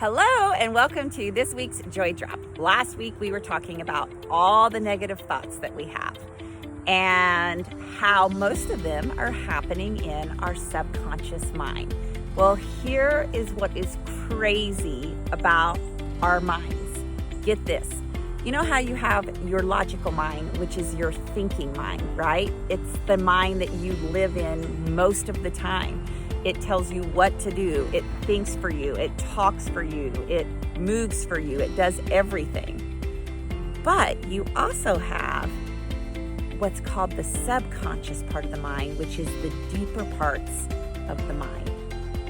Hello and welcome to this week's Joy Drop. Last week we were talking about all the negative thoughts that we have and how most of them are happening in our subconscious mind. Well, here is what is crazy about our minds. Get this. You know how you have your logical mind, which is your thinking mind, right? It's the mind that you live in most of the time. It tells you what to do. It thinks for you. It talks for you. It moves for you. It does everything. But you also have what's called the subconscious part of the mind, which is the deeper parts of the mind.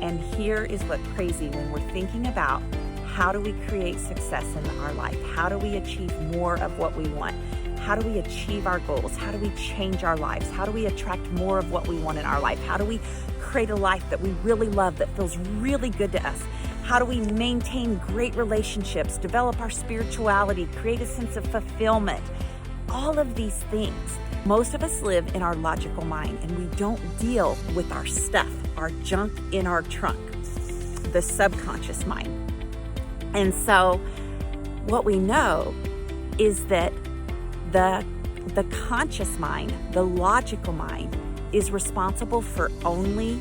And here is what's crazy when we're thinking about how do we create success in our life? How do we achieve more of what we want? How do we achieve our goals? How do we change our lives? How do we attract more of what we want in our life? How do we create a life that we really love, that feels really good to us? How do we maintain great relationships, develop our spirituality, create a sense of fulfillment? All of these things. Most of us live in our logical mind and we don't deal with our stuff, our junk in our trunk, the subconscious mind. And so what we know is that the conscious mind, the logical mind, is responsible for only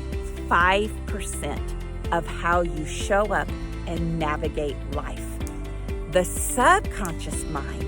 5% of how you show up and navigate life. The subconscious mind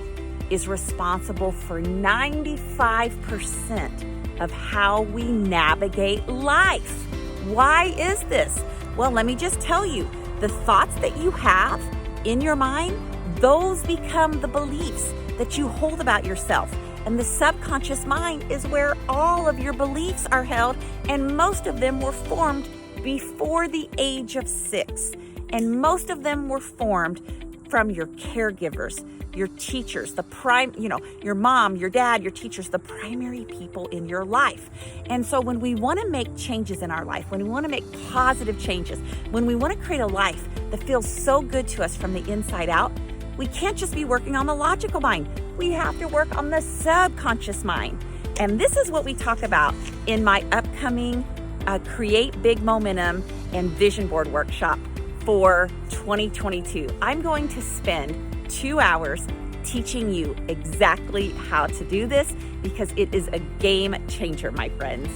is responsible for 95% of how we navigate life. Why is this? Well, let me just tell you, the thoughts that you have in your mind, those become the beliefs that you hold about yourself. And the subconscious mind is where all of your beliefs are held, and most of them were formed before the age of 6. And most of them were formed from your caregivers, your teachers, your mom, your dad, your teachers, the primary people in your life. And so when we want to make changes in our life, when we want to make positive changes, when we want to create a life that feels so good to us from the inside out, we can't just be working on the logical mind. We have to work on the subconscious mind. And this is what we talk about in my upcoming Create Big Momentum and Vision Board workshop for 2022. I'm going to spend 2 hours teaching you exactly how to do this because it is a game changer, my friends.